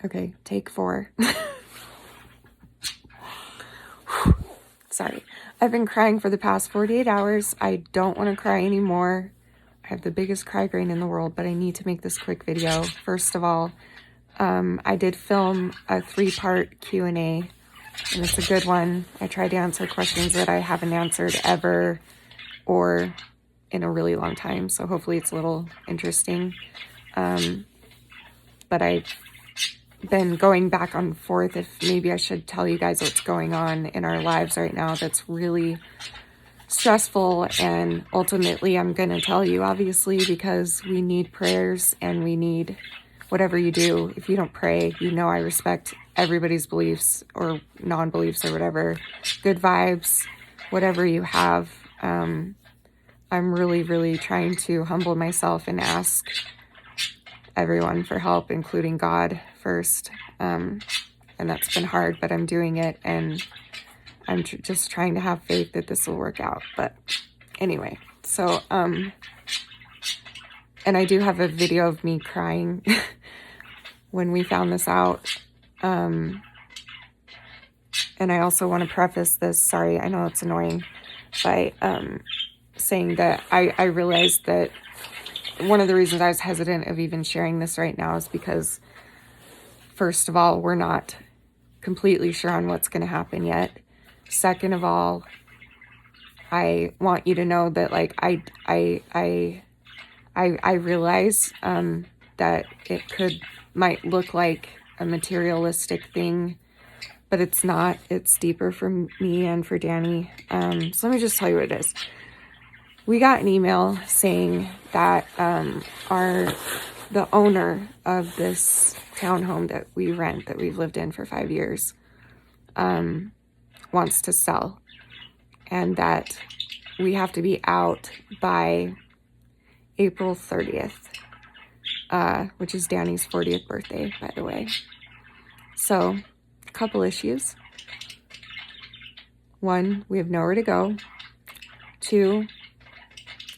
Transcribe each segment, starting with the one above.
Okay, take 4. Sorry. I've been crying for the past 48 hours. I don't want to cry anymore. I have the biggest cry grain in the world, but I need to make this quick video. First of all, I did film a 3-part Q&A, and it's a good one. I tried to answer questions that I haven't answered ever or in a really long time, so hopefully it's a little interesting. But I've been going back and forth if maybe I should tell you guys what's going on in our lives right now that's really stressful, and ultimately I'm going to tell you, obviously, because we need prayers and we need whatever you do. If you don't pray, you know I respect everybody's beliefs or non-beliefs or whatever. Good vibes, whatever you have. I'm really trying to humble myself and ask everyone for help, including God first. And that's been hard, but I'm doing it, and I'm just trying to have faith that this will work out. But anyway, so, and I do have a video of me crying when we found this out. And I also want to preface this, sorry, I know it's annoying, by saying that I realized that one of the reasons I was hesitant of even sharing this right now is because, first of all, we're not completely sure on what's going to happen yet. Second of all, I want you to know that, like, I realize that it might look like a materialistic thing, but it's not. It's deeper for me and for Danny. So let me just tell you what it is. We got an email saying that the owner of this townhome that we rent, that we've lived in for 5 years, wants to sell, and that we have to be out by April 30th, which is Danny's 40th birthday, by the way. So, a couple issues. 1, we have nowhere to go. 2,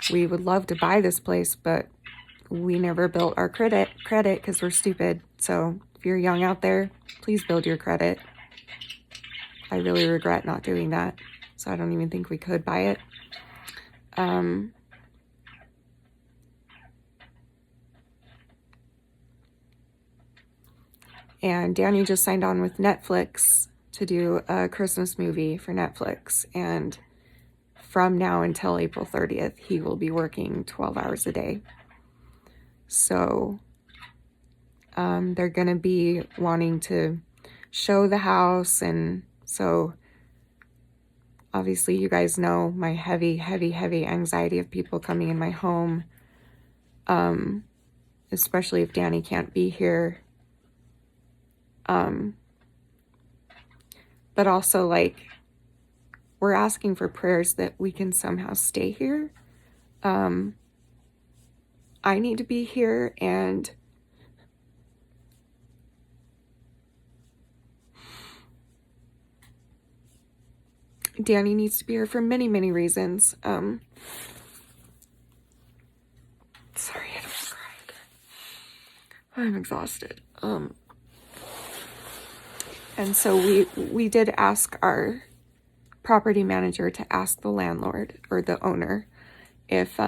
we would love to buy this place, but we never built our credit because we're stupid. So if you're young out there, please build your credit. I really regret not doing that. So I don't even think we could buy it. And Danny just signed on with Netflix to do a Christmas movie for Netflix. And from now until April 30th, he will be working 12 hours a day. So they're going to be wanting to show the house. And so obviously you guys know my heavy anxiety of people coming in my home, especially if Danny can't be here. But also, like, we're asking for prayers that we can somehow stay here. I need to be here, and Danny needs to be here for many reasons. Sorry, I don't cry again. I'm exhausted. And so we did ask our property manager to ask the landlord or the owner if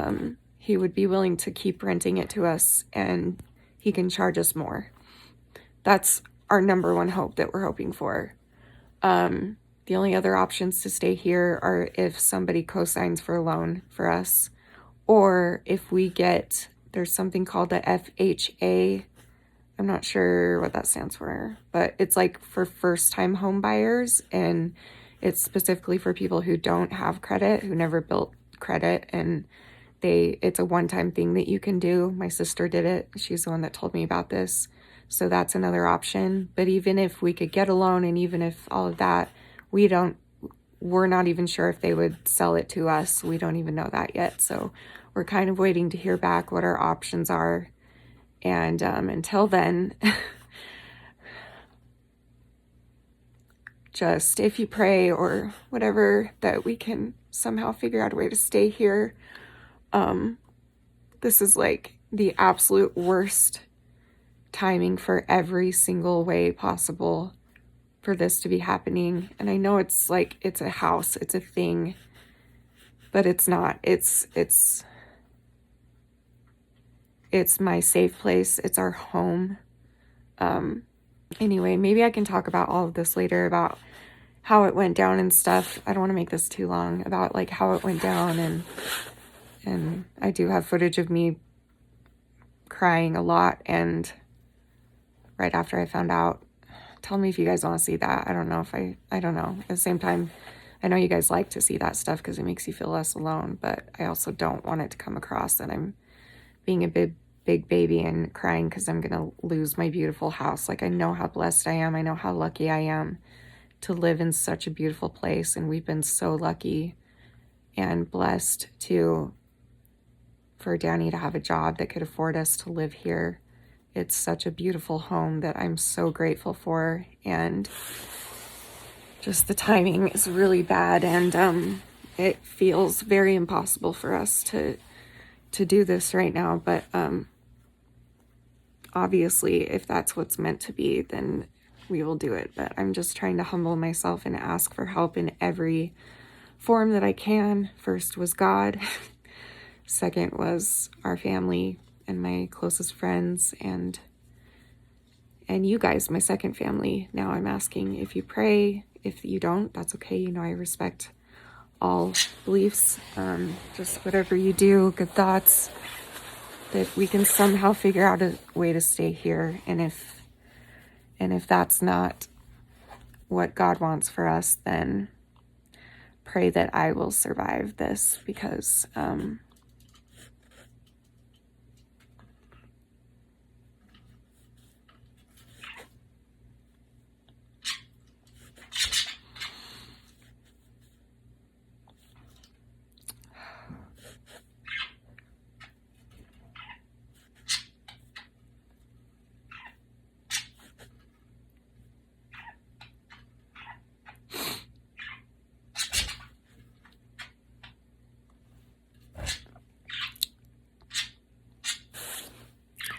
he would be willing to keep renting it to us and he can charge us more. That's our number one hope that we're hoping for. The only other options to stay here are if somebody co-signs for a loan for us, or if we get, there's something called the FHA. I'm not sure what that stands for, but it's like for first-time home buyers, and it's specifically for people who don't have credit, who never built credit, and it's a one-time thing that you can do. My sister did it. She's the one that told me about this. So that's another option. But even if we could get a loan, and even if all of that, we're not even sure if they would sell it to us. We don't even know that yet. So we're kind of waiting to hear back what our options are. And until then, just if you pray or whatever, that we can somehow figure out a way to stay here. This is like the absolute worst timing for every single way possible for this to be happening. And I know it's like, it's a house, it's a thing, but it's not. It's my safe place. It's our home. Anyway, maybe I can talk about all of this later, about how it went down and stuff. I don't want to make this too long, about like how it went down, and I do have footage of me crying a lot, and right after I found out. Tell me if you guys want to see that. I don't know if I don't know. At the same time, I know you guys like to see that stuff because it makes you feel less alone, but I also don't want it to come across that I'm being a big baby and crying because I'm going to lose my beautiful house. Like, I know how blessed I am. I know how lucky I am to live in such a beautiful place, and we've been so lucky and blessed for Danny to have a job that could afford us to live here. It's such a beautiful home that I'm so grateful for, and just the timing is really bad, and it feels very impossible for us to do this right now, but obviously if that's what's meant to be, then we will do it. But I'm just trying to humble myself and ask for help in every form that I can. First was God. Second was our family and my closest friends, and you guys, my second family. Now I'm asking if you pray. If you don't, that's okay. You know, I respect all beliefs. Just whatever you do, good thoughts, that we can somehow figure out a way to stay here. And if that's not what God wants for us, then pray that I will survive this, because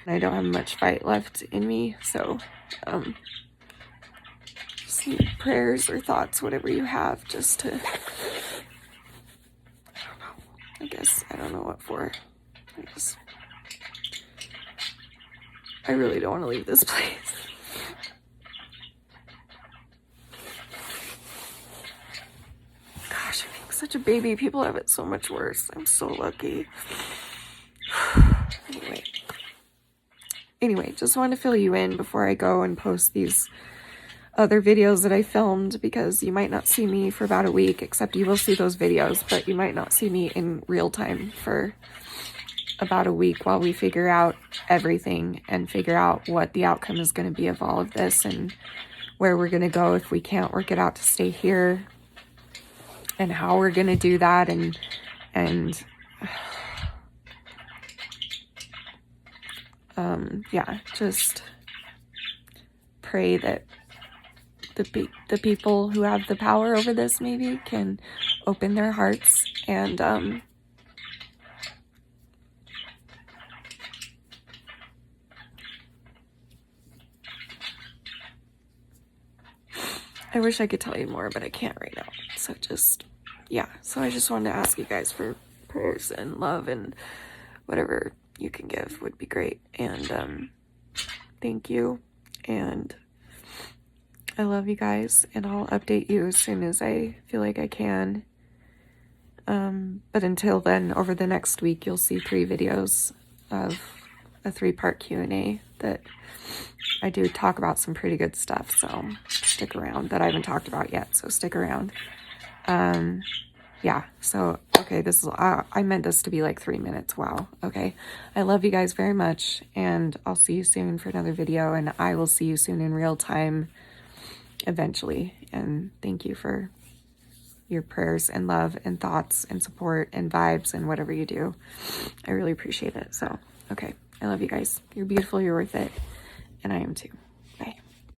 I don't have much fight left in me, so just need prayers or thoughts, whatever you have, just to, I don't know, I guess, I don't know what for. I really don't want to leave this place. Gosh, I'm being such a baby. People have it so much worse. I'm so lucky. Anyway, just wanted to fill you in before I go and post these other videos that I filmed, because you might not see me for about a week, except you will see those videos, but you might not see me in real time for about a week while we figure out everything and figure out what the outcome is going to be of all of this, and where we're going to go if we can't work it out to stay here, and how we're going to do that, and yeah, just pray that the people who have the power over this maybe can open their hearts, and I wish I could tell you more, but I can't right now. So just, yeah. So I just wanted to ask you guys for prayers and love, and whatever you can give would be great. And thank you. And I love you guys, and I'll update you as soon as I feel like I can. But until then, over the next week, you'll see 3 videos of a 3-part Q&A that I do talk about some pretty good stuff, so stick around, that I haven't talked about yet, so stick around. Yeah, so, okay, this is, I meant this to be like 3 minutes, wow, okay. I love you guys very much, and I'll see you soon for another video, and I will see you soon in real time, eventually, and thank you for your prayers and love and thoughts and support and vibes and whatever you do. I really appreciate it, so, okay, I love you guys. You're beautiful, you're worth it, and I am too.